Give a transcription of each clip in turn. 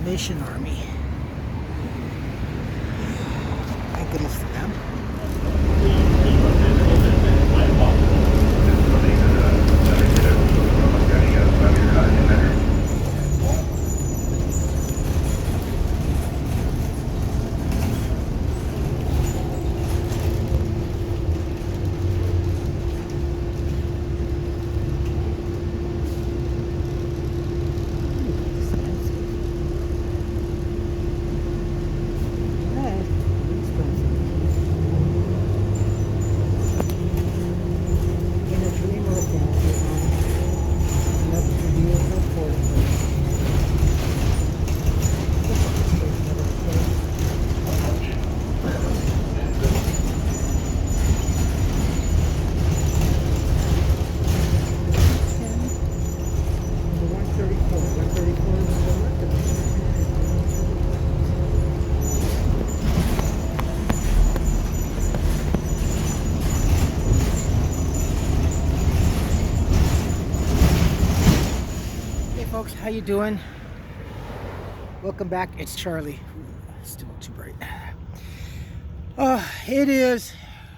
Salvation Army. Thank goodness for them. Folks, how you doing? Welcome back. It's Charlie. Still too bright. It is,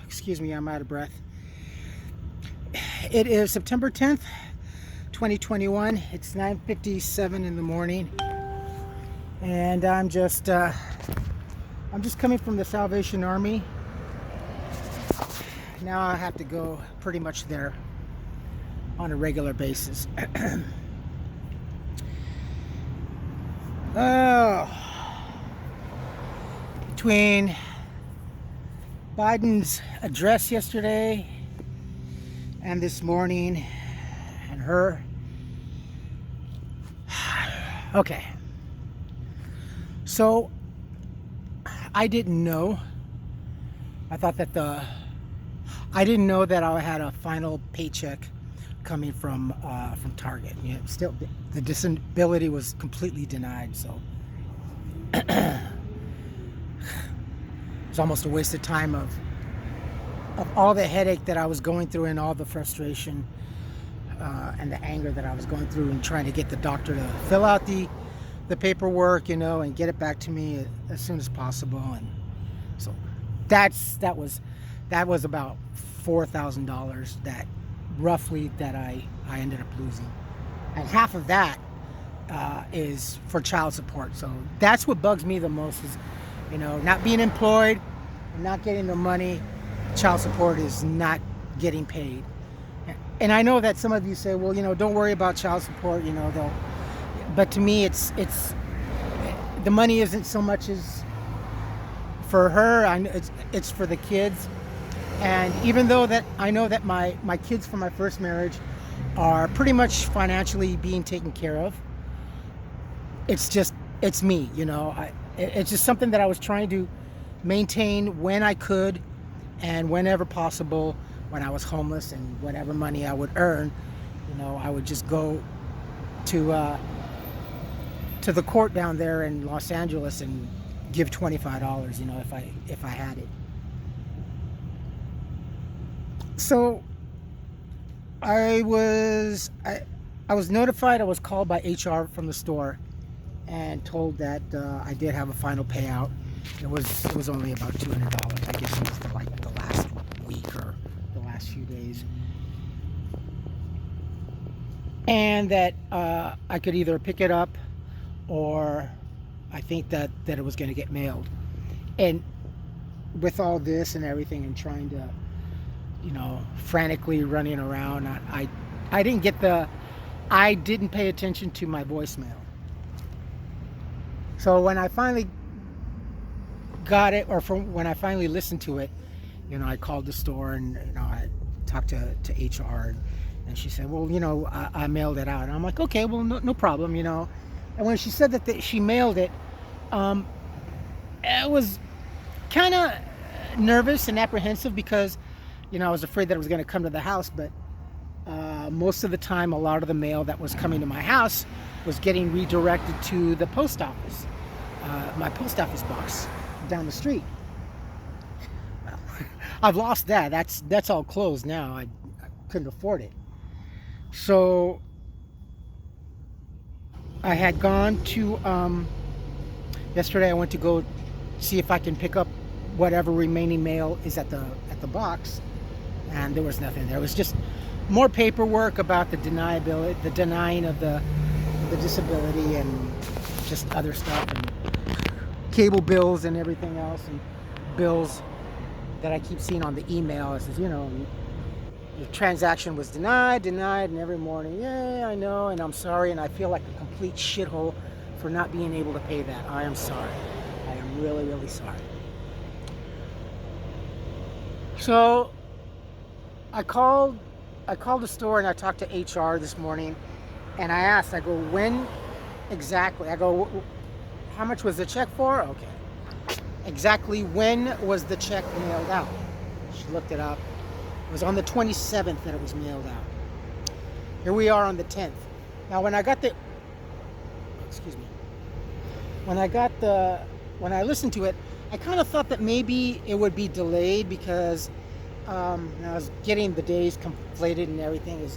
excuse me, I'm out of breath. It is September 10th, 2021. It's 9:57 in the morning, and I'm just coming from the Salvation Army. Now I have to go pretty much there on a regular basis. Between Biden's address yesterday and this morning and her. Okay. So I didn't know. I didn't know that I had a final paycheck coming from Target. You know, still the disability was completely denied, so it's almost a waste of time of all the headache that I was going through and all the frustration and the anger that I was going through and trying to get the doctor to fill out the paperwork, you know, and get it back to me as soon as possible. And so that was about $4,000 that roughly that I ended up losing, and half of that is for child support. So that's what bugs me the most is, you know, not being employed, not getting the money. Child support is not getting paid. And I know that some of you say, well, you know, don't worry about child support, you know, but to me it's the money isn't so much as for her. It's for the kids. And even though that I know that my kids from my first marriage are pretty much financially being taken care of, it's me, you know. It's just something that I was trying to maintain when I could and whenever possible. When I was homeless and whatever money I would earn, you know, I would just go to the court down there in Los Angeles and give $25, you know, if I had it. So I was notified. I was called by HR from the store and told that I did have a final payout. It was only about $200. I guess it was like the last week or the last few days, and that I could either pick it up or I think that it was going to get mailed. And with all this and everything and trying to, you know, frantically running around, I didn't pay attention to my voicemail. So when I finally got it, or when I finally listened to it, you know, I called the store and, you know, I talked to HR, and she said, well, you know, I mailed it out. And I'm like, okay, well, no problem, you know. And when she said that she mailed it, I was kind of nervous and apprehensive because, you know, I was afraid that it was going to come to the house. But most of the time, a lot of the mail that was coming to my house was getting redirected to the post office, my post office box down the street. Well, I've lost that. That's all closed now. I couldn't afford it. So I had gone to Yesterday I went to go see if I can pick up whatever remaining mail is at the box, and there was nothing there. It was just more paperwork about the denying of the disability, and just other stuff, and cable bills and everything else, and bills that I keep seeing on the email. It says, you know, your transaction was denied, and every morning, yeah, I know, and I'm sorry, and I feel like a complete shithole for not being able to pay that. I am sorry. I am really, really sorry. So I called the store and I talked to HR this morning, and I asked, I go, when exactly? I go, how much was the check for? Okay. Exactly when was the check mailed out? She looked it up. It was on the 27th that it was mailed out. Here we are on the 10th. Now when I listened to it, I kind of thought that maybe it would be delayed because I was getting the days conflated and everything.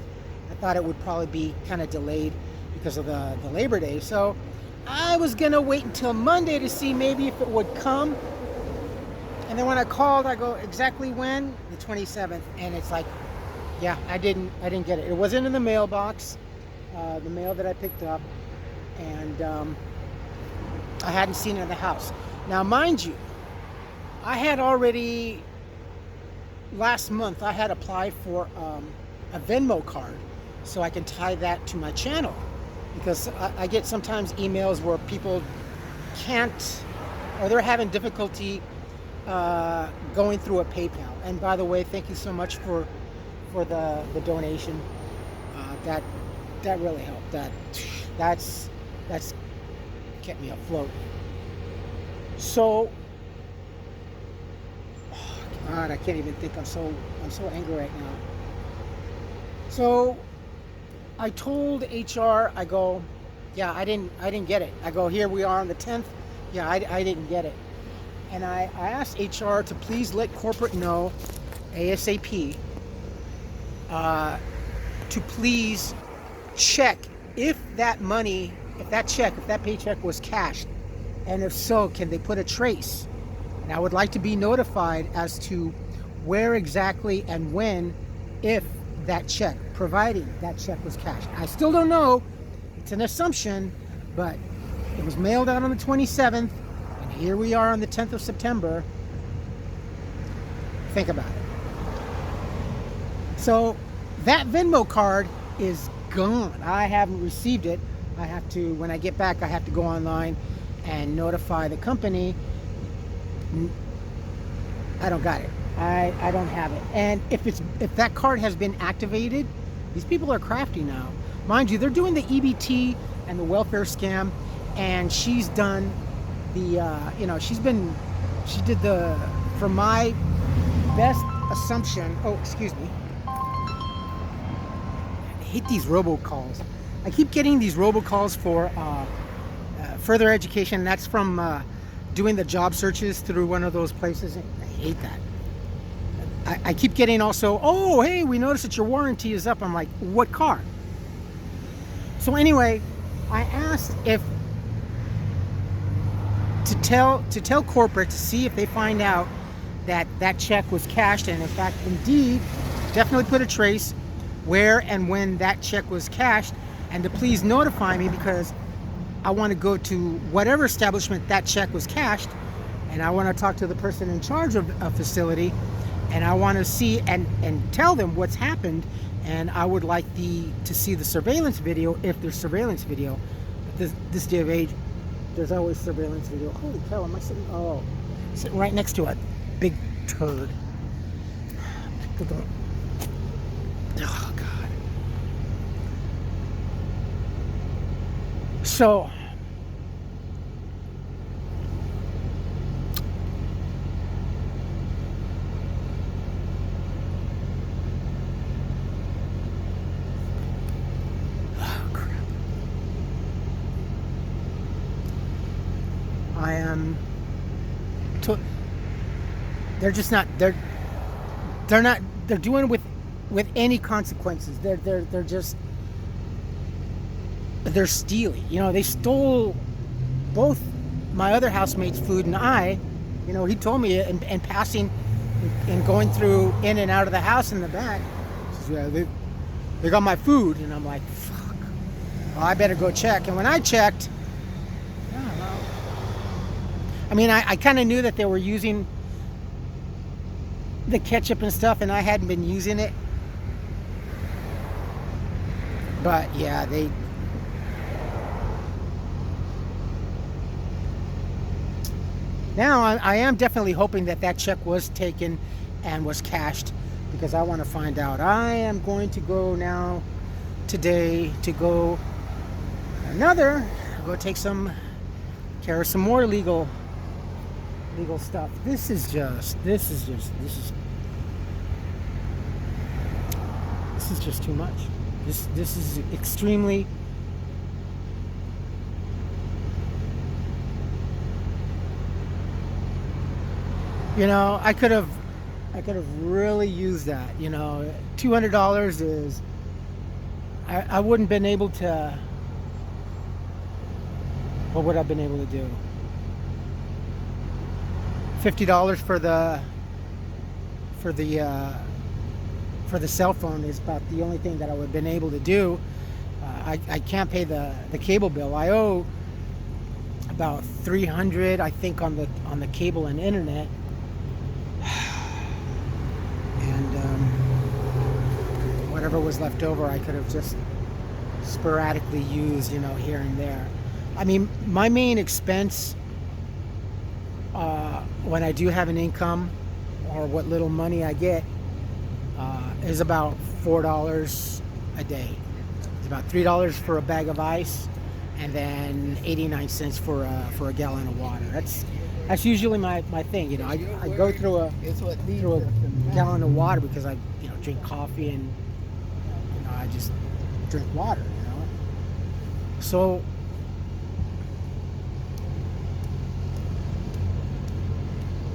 I thought it would probably be kind of delayed because of the Labor Day. So I was going to wait until Monday to see maybe if it would come. And then when I called, I go, exactly when? The 27th. And it's like, yeah, I didn't get it. It wasn't in the mailbox, the mail that I picked up. And I hadn't seen it in the house. Now, mind you, I had already, last month, I had applied for a Venmo card so I can tie that to my channel. Because I get sometimes emails where people can't, or they're having difficulty going through a PayPal. And by the way, thank you so much for the donation. That really helped. That's kept me afloat. So, oh God, I can't even think. I'm so angry right now. So I told HR, I go, yeah, I didn't get it. I go, here we are on the 10th. Yeah, I didn't get it. And I asked HR to please let corporate know ASAP to please check if that paycheck was cashed, and if so, can they put a trace? And I would like to be notified as to where exactly and when, if that check, providing that check was cashed. I still don't know. It's an assumption, but it was mailed out on the 27th, and here we are on the 10th of September. Think about it. So that Venmo card is gone. I haven't received it. I have to, when I get back, I have to go online and notify the company. I don't got it. I don't have it. And if that card has been activated, these people are crafty now. Mind you, they're doing the EBT and the welfare scam, and she's done the, she did the, for my best assumption, oh, excuse me. I hate these robocalls. I keep getting these robocalls for further education. That's from doing the job searches through one of those places. I hate that. I keep getting also, oh, hey, we noticed that your warranty is up. I'm like, what car? So anyway, I asked if to tell corporate to see if they find out that check was cashed, and in fact, indeed, definitely put a trace where and when that check was cashed, and to please notify me, because I want to go to whatever establishment that check was cashed, and I want to talk to the person in charge of a facility, and I want to see and tell them what's happened, and I would like to see the surveillance video, if there's surveillance video. This day of age, there's always surveillance video. Holy cow, am I sitting right next to a big turd. Oh God. So I am they're just not they're doing it with any consequences. They're just, they're stealing. You know, they stole both my other housemate's food, and he told me in passing, and going through in and out of the house in the back, he says, yeah, they got my food, and I'm like, fuck. Well, I better go check. And when I checked, I don't know. I mean, I kind of knew that they were using the ketchup and stuff, and I hadn't been using it. But yeah, now I am definitely hoping that check was taken and was cashed, because I want to find out. I am going to go now today to go take some care of some more legal stuff. This is just too much. This is extremely, I could have really used that. $200 is, I wouldn't been able to, what would I have been able to do? $50 for the cell phone is about the only thing that I would have been able to do. I can't pay the cable bill. I owe about $300, I think, on the cable and internet, and whatever was left over, I could have just sporadically used, here and there. I mean, my main expense, when I do have an income, or what little money I get, is about $4 a day. It's about $3 for a bag of ice, and then 89 cents for a gallon of water. That's usually my thing. I go through a gallon of water because I drink coffee, and I just drink water. So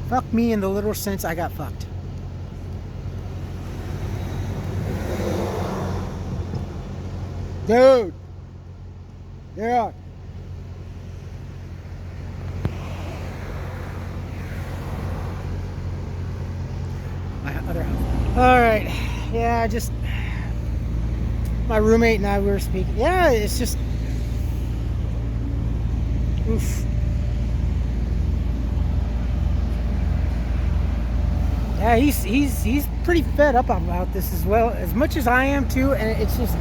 fuck me, in the literal sense, I got fucked. Dude! Yeah. My other house. Alright. Yeah, just my roommate and I, we were speaking. Yeah, it's just oof. Yeah, he's pretty fed up about this as well, as much as I am too, and it's just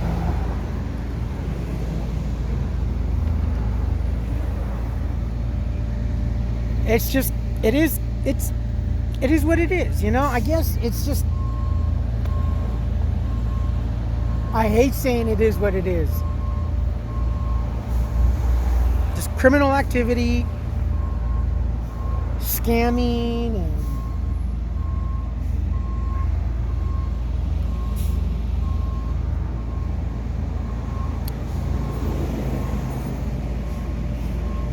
it is what it is, I guess it's just, I hate saying it is what it is. Just criminal activity, scamming, and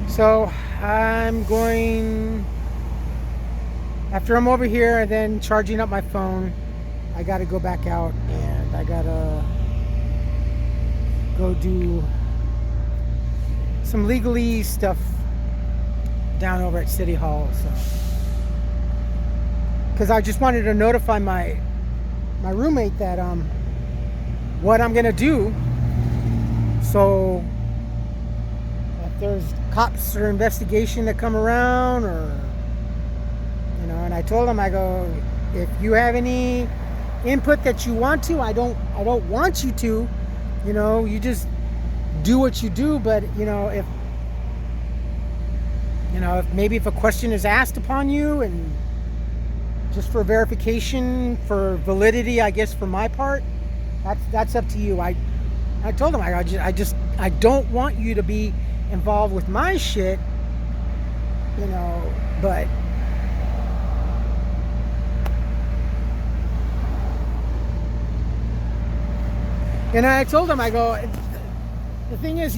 so I'm going, after I'm over here and then charging up my phone, I got to go back out, and I got to go do some legalese stuff down over at City Hall. So, because I just wanted to notify my roommate that what I'm gonna do, so if there's cops or investigation that come around, or and I told him, I go, if you have any input that you want to, I don't want you to, you just do what you do. But if maybe if a question is asked upon you, and just for verification, for validity, I guess, for my part, that's up to you. I told him, I don't want you to be involved with my shit, but I told him, I go, the thing is,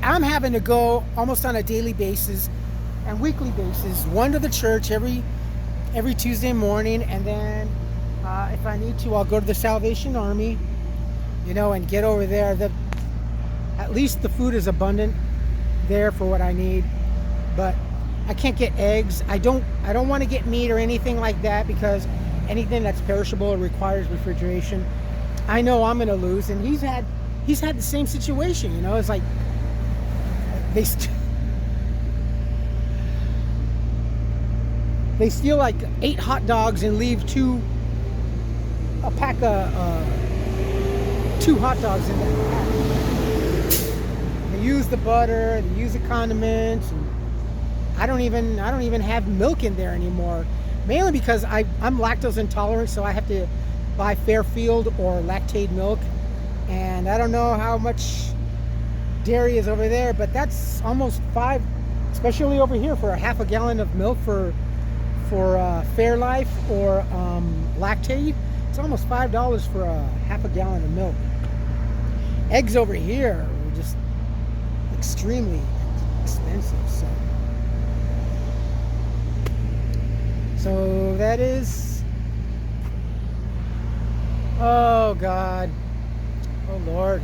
I'm having to go almost on a daily basis and weekly basis, one to the church every Tuesday morning, and then if I need to, I'll go to the Salvation Army, and get over there. At least the food is abundant there for what I need. but I can't get eggs. I don't want to get meat or anything like that, because anything that's perishable or requires refrigeration, I know I'm going to lose. And he's had the same situation, you know. It's like they steal like 8 hot dogs and leave a pack of 2 hot dogs in that pack. They use the butter, they use the condiments, and I don't even have milk in there anymore. Mainly because I'm lactose intolerant, so I have to buy Fairfield or Lactaid milk, and I don't know how much dairy is over there, but that's almost $5, especially over here, for a half a gallon of milk for Fairlife or Lactaid. It's almost $5 for a half a gallon of milk. Eggs over here are just extremely expensive. So that is, oh God, oh Lord.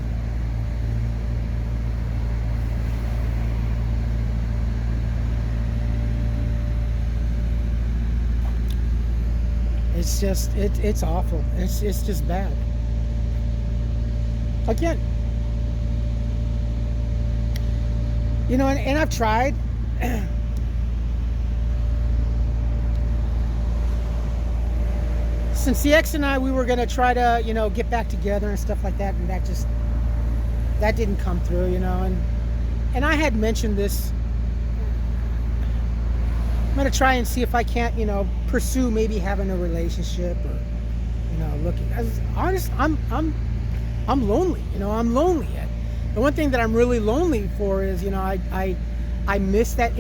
It's just, it's awful. It's just bad. Again, you know, and I've tried. Since the ex and I, we were gonna try to, you know, get back together and stuff like that, and that didn't come through, you know. And I had mentioned this. I'm gonna try and see if I can't, you know, pursue maybe having a relationship, or, you know, looking. Honest, I'm lonely. You know, I'm lonely. The one thing that I'm really lonely for is, you know, I miss that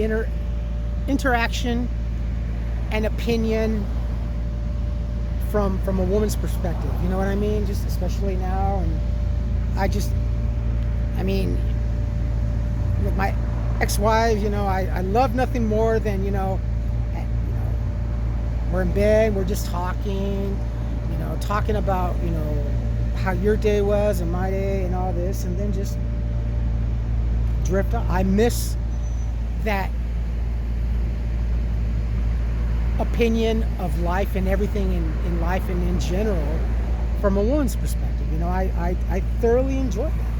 interaction and opinion from a woman's perspective. You know what I mean? Just especially now, and I mean, with my ex-wife, you know, I love nothing more than, you know, we're in bed, we're just talking, you know, talking about, you know, how your day was and my day and all this, and then just drift off. I miss that opinion of life and everything in life and in general from a woman's perspective. You know, I thoroughly enjoy that,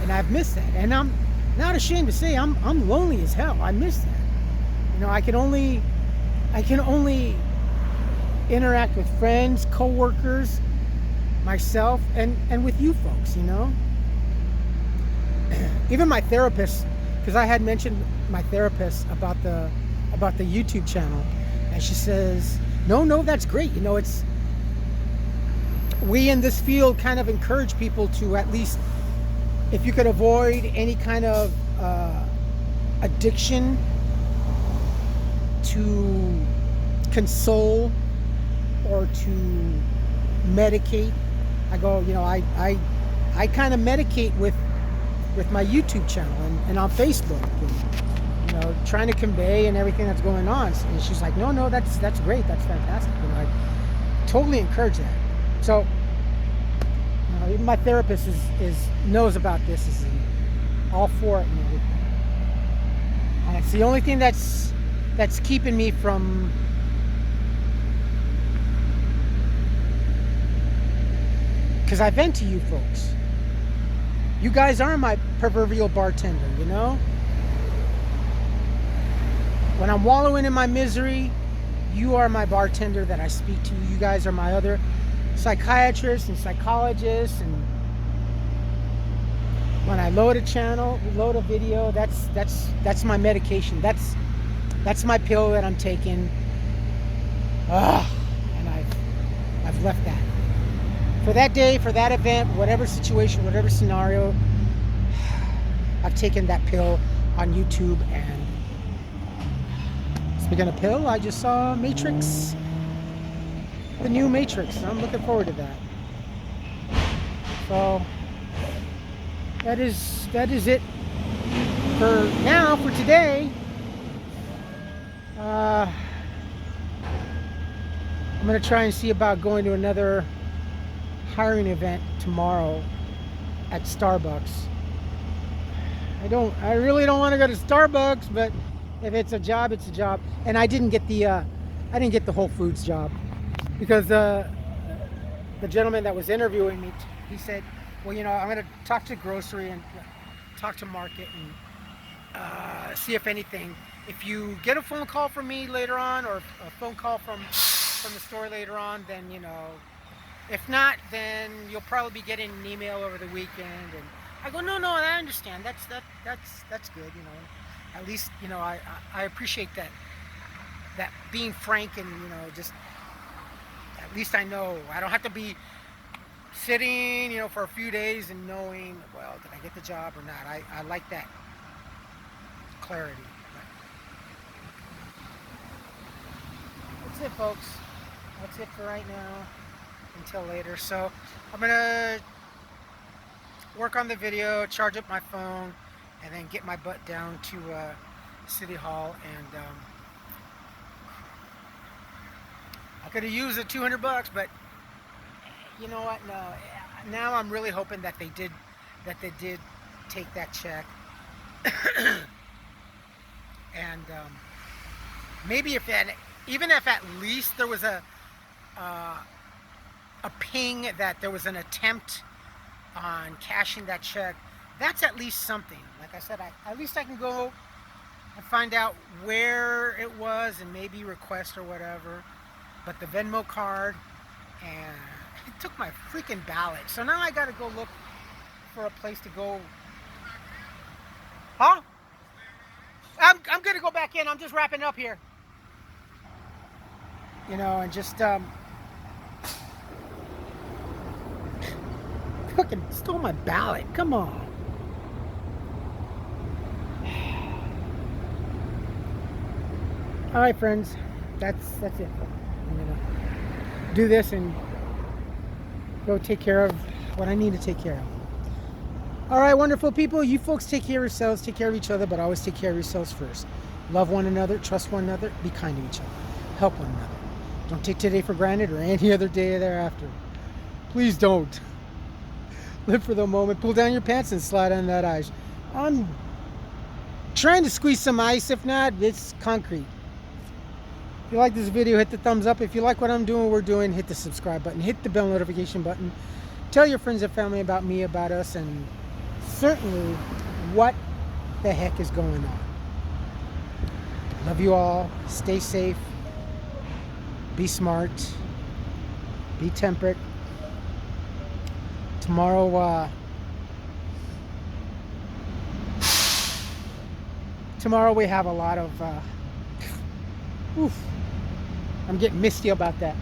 and I've missed that, and I'm not ashamed to say I'm lonely as hell. I miss that. You know, I can only interact with friends, co-workers, myself, and with you folks, you know. Even my therapist, because I had mentioned my therapist about the YouTube channel, and she says, no, that's great. You know, we in this field kind of encourage people to, at least, if you could avoid any kind of addiction, to console or to medicate. I go, you know, I kind of medicate with my YouTube channel and on Facebook, and, you know, trying to convey and everything that's going on. And she's like, no, that's great, that's fantastic. You know, I totally encourage that. So, you know, even my therapist knows about this, is all for it and everything. And it's the only thing that's keeping me from because I vent to you folks. You guys are my proverbial bartender, you know? When I'm wallowing in my misery, you are my bartender that I speak to. You guys are my other psychiatrists and psychologists, and when I load a video, that's my medication. That's my pill that I'm taking. And I've left that. For that day, for that event, whatever situation, whatever scenario, I've taken that pill on YouTube. And speaking of pill, I just saw Matrix, the new Matrix. I'm looking forward to that. So that is it for now, for today. I'm gonna try and see about going to another hiring event tomorrow at Starbucks. I really don't want to go to Starbucks, but If it's a job, it's a job. And I didn't get the Whole Foods job because the gentleman that was interviewing me, he said, well, you know, I'm going to talk to grocery and talk to market and see if anything. If you get a phone call from me later on, or a phone call from the store later on, then, you know, if not, then you'll probably be getting an email over the weekend. And I go, no, I understand. That's good. You know, at least, you know, I appreciate that being frank, and, you know, just at least I know I don't have to be sitting, you know, for a few days and knowing, well, did I get the job or not? I like that clarity. That's it, folks. That's it for right now until later. So I'm gonna work on the video, charge up my phone, and then get my butt down to City Hall. And I could have used the $200, but you know what? No. Now I'm really hoping that they did take that check. And maybe even if at least there was a ping that there was an attempt on cashing that check, that's at least something. Like I said, at least I can go and find out where it was and maybe request or whatever. But the Venmo card, and it took my freaking ballot. So now I gotta go look for a place to go. Huh? I'm gonna go back in. I'm just wrapping up here. You know, and just fucking stole my ballot. Come on. All right, friends. That's it. I'm gonna do this and go take care of what I need to take care of. All right, wonderful people. You folks take care of yourselves, take care of each other, but always take care of yourselves first. Love one another, trust one another, be kind to each other, help one another. Don't take today for granted or any other day thereafter. Please don't. Live for the moment. Pull down your pants and slide on that ice. I'm trying to squeeze some ice. If not, it's concrete. If you like this video, hit the thumbs up. If you like what I'm doing, we're doing, hit the subscribe button, hit the bell notification button. Tell your friends and family about me, about us, and certainly what the heck is going on. Love you all. Stay safe. Be smart. Be temperate. Tomorrow we have a lot of I'm getting misty about that.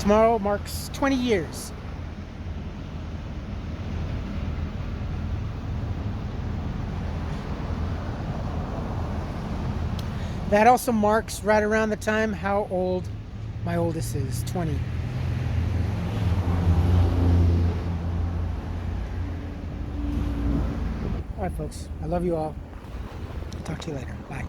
Tomorrow marks 20 years. That also marks right around the time how old my oldest is, 20. All right, folks. I love you all. Talk to you later. Bye.